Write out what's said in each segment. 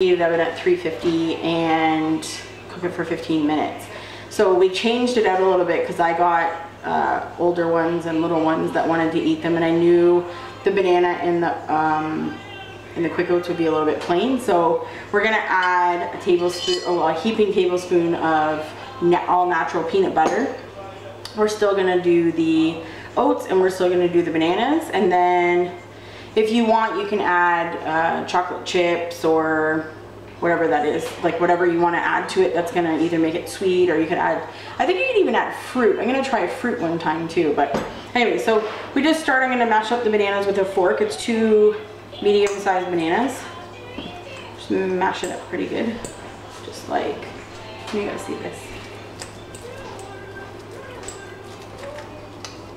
Leave the oven at 350 and cook it for 15 minutes. So we changed it out a little bit because I got older ones and little ones that wanted to eat them, and I knew the banana and the quick oats would be a little bit plain. So we're gonna add a tablespoon, a heaping tablespoon of all natural peanut butter. We're still gonna do the oats and we're still gonna do the bananas, and then if you want, you can add chocolate chips or whatever that is, like whatever you want to add to it that's going to either make it sweet, or you could add, I think you can even add fruit. I'm going to try fruit one time too. But anyway, so we just start. I'm going to mash up the bananas with a fork. It's 2 medium-sized bananas. Just mash it up pretty good. Just like, you gotta see this.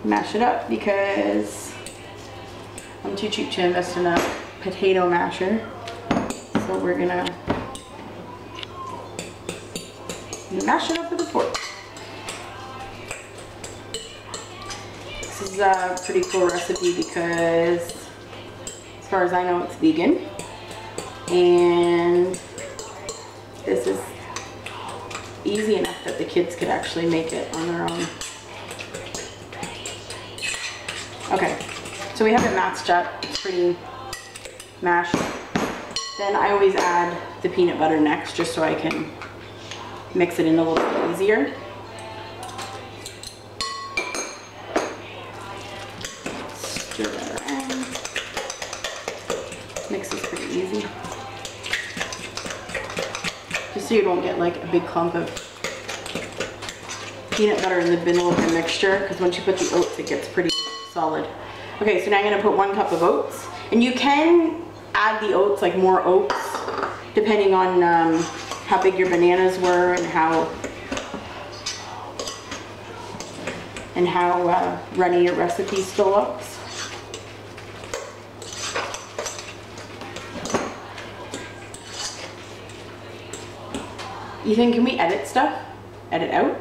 Mash it up because I'm too cheap to invest in a potato masher. So we're gonna mash it up with a fork. This is a pretty cool recipe because as far as I know it's vegan, and this is easy enough that the kids could actually make it on their own. Okay. So we have it mashed up, it's pretty mashed. Then I always add the peanut butter next, just so I can mix it in a little bit easier. Stir that around. Mix is pretty easy. Just so you don't get like a big clump of peanut butter in the middle of the mixture, because once you put the oats it gets pretty solid. Okay, so now I'm going to put 1 cup of oats, and you can add the oats, like more oats, depending on how big your bananas were and how runny your recipe still looks. Ethan, can we edit stuff? Edit out?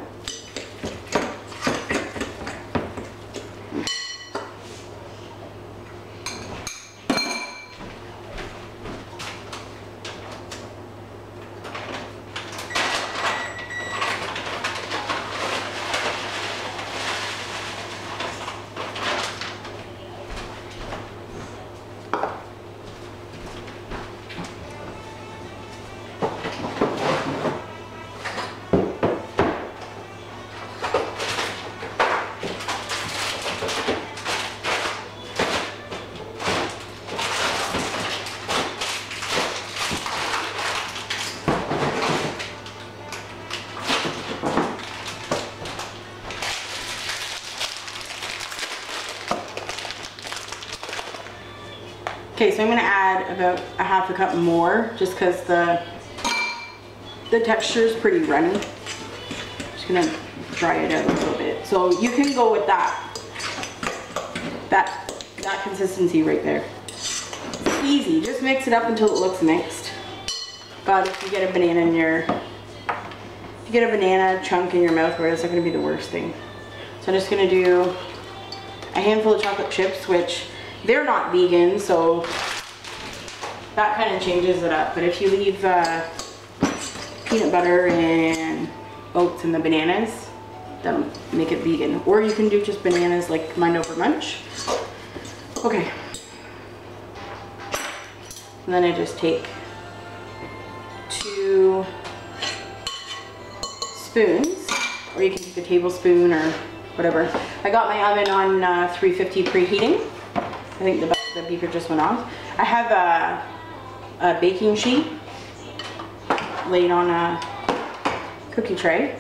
Okay, so I'm gonna add about a 1/2 cup more, just because the texture is pretty runny. Just gonna dry it out a little bit. So you can go with that consistency right there. It's easy, just mix it up until it looks mixed. God, if you get a banana chunk in your mouth, where it's not gonna be the worst thing. So I'm just gonna do a handful of chocolate chips, which they're not vegan, so that kind of changes it up. But if you leave peanut butter and oats in the bananas, that'll make it vegan. Or you can do just bananas like Mind Over Munch. Okay. And then I just take 2 spoons, or you can take a tablespoon or whatever. I got my oven on 350 preheating. I think the beeper just went off. I have a baking sheet laid on a cookie tray.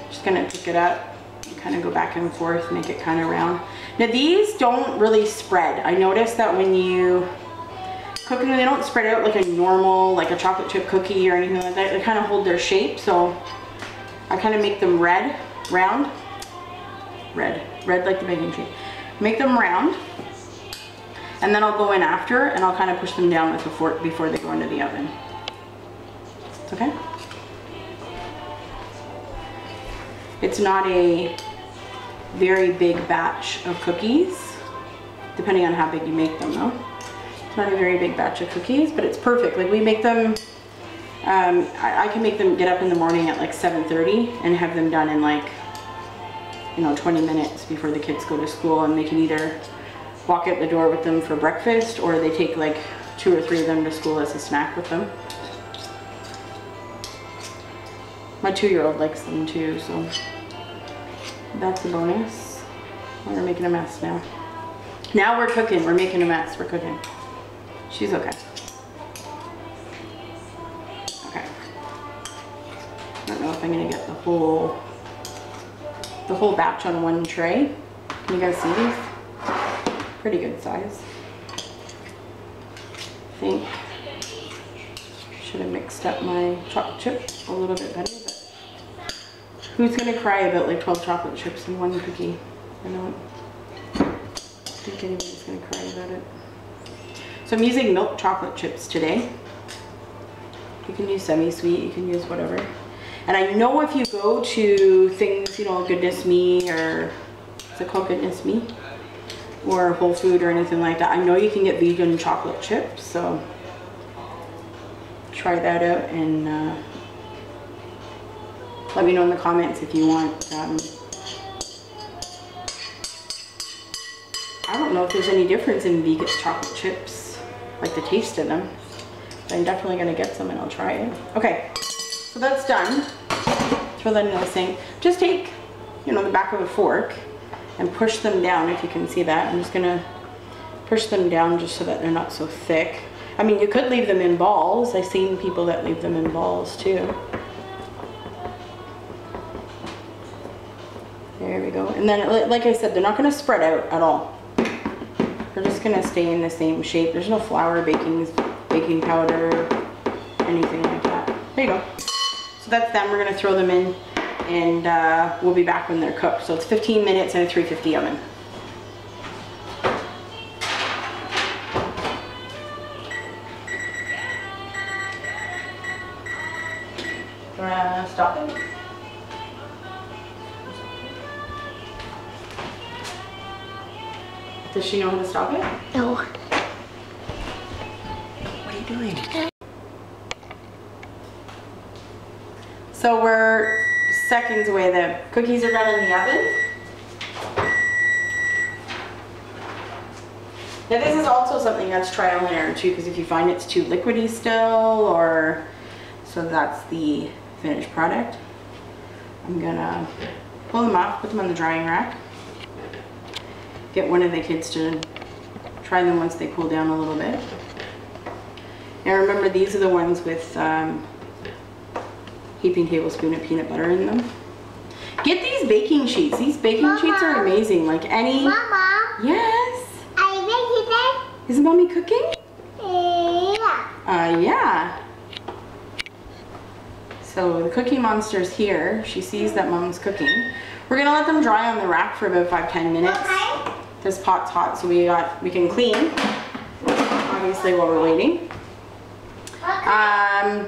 Just gonna pick it up and kind of go back and forth, make it kind of round. Now these don't really spread. I noticed that when you cook them, they don't spread out like a normal, like a chocolate chip cookie or anything like that. They kind of hold their shape, so I kind of make them round, red like the baking sheet. Make them round. And then I'll go in after and I'll kind of push them down with a fork before they go into the oven. Okay? It's not a very big batch of cookies, depending on how big you make them though. It's not a very big batch of cookies, but it's perfect. Like we make them, I can make them get up in the morning at like 7:30 and have them done in like, you know, 20 minutes before the kids go to school, and they can either walk out the door with them for breakfast, or they take like 2 or 3 of them to school as a snack with them. My 2-year-old likes them too, so that's a bonus. We're making a mess now. Now we're cooking, we're making a mess, we're cooking. She's okay. Okay. I don't know if I'm gonna get the whole batch on one tray. Can you guys see these? Pretty good size. I think should have mixed up my chocolate chip a little bit better, but who's gonna cry about like 12 chocolate chips in one cookie? I don't think anybody's gonna cry about it. So I'm using milk chocolate chips today. You can use semi-sweet, you can use whatever. And I know if you go to things, you know, Goodness Me, or is it called Goodness Me? Or Whole Food or anything like that, I know you can get vegan chocolate chips, so try that out, and let me know in the comments if you want. I don't know if there's any difference in vegan chocolate chips, like the taste of them, but I'm definitely gonna get some and I'll try it. Okay, so that's done. Throw that into the sink. Just take, you know, the back of a fork and push them down, if you can see that. I'm just gonna push them down just so that they're not so thick. I mean, you could leave them in balls. I've seen people that leave them in balls too. There we go. And then, like I said, they're not gonna spread out at all. They're just gonna stay in the same shape. There's no flour, baking powder, anything like that. There you go. So that's them. We're gonna throw them in, and we'll be back when they're cooked. So it's 15 minutes in a 350 oven. Stop it. Does she know how to stop it? No. What are you doing? So we're seconds away. The cookies are done in the oven. Now this is also something that's trial and error too, because if you find it's too liquidy still, or so that's the finished product. I'm gonna pull them off, put them on the drying rack. Get one of the kids to try them once they cool down a little bit. Now remember, these are the ones with heaping tablespoon of peanut butter in them. Get these baking sheets. These baking sheets are amazing. Like any. Mama. Yes. Are you making it? Is Mommy cooking? Yeah. Yeah. So the Cookie Monster's here. She sees that Mom's cooking. We're gonna let them dry on the rack for about 5-10 minutes. Okay. This pot's hot, so we can clean, obviously, while we're waiting. Okay.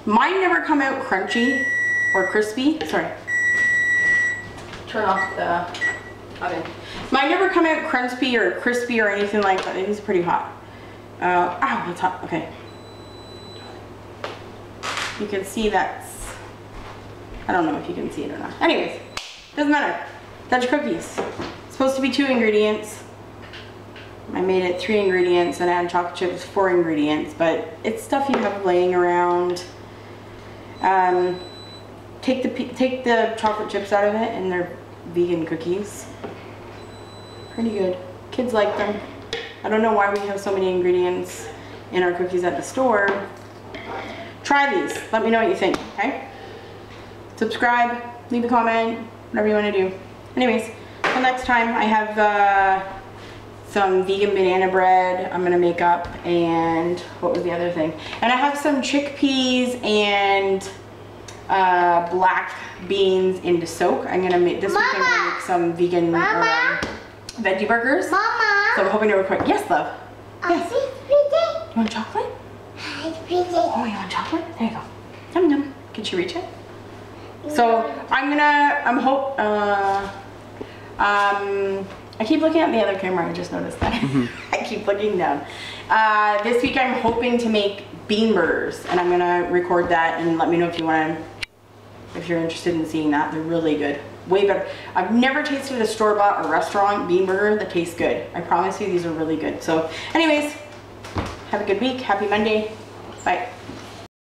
Mine never come out crunchy or crispy. Sorry. Turn off the oven. Mine never come out crunchy or crispy or anything like that. It is pretty hot. Ow, it's hot. Okay. You can see that's, I don't know if you can see it or not. Anyways, doesn't matter. That's cookies. It's supposed to be 2 ingredients. I made it 3 ingredients and add chocolate chips, 4 ingredients, but it's stuff you have laying around. Take the chocolate chips out of it, and they're vegan cookies. Pretty good. Kids like them. I don't know why we have so many ingredients in our cookies at the store. Try these. Let me know what you think, okay? Subscribe, leave a comment, whatever you want to do. Anyways, till next time, I have some vegan banana bread I'm gonna make up, and what was the other thing? And I have some chickpeas and black beans into soak. I'm gonna make this week. I'm gonna make some vegan veggie burgers. Mama. So I'm hoping to record. Yes, love. Yes. You want chocolate? Oh, you want chocolate? There you go. Yum yum. Can she reach it? So I'm I keep looking at the other camera, I just noticed that. I keep looking down. This week I'm hoping to make bean burgers, and I'm gonna record that and let me know if you want to, if you're interested in seeing that. They're really good, way better. I've never tasted a store-bought or restaurant bean burger that tastes good. I promise you these are really good. So anyways, have a good week, happy Monday, bye.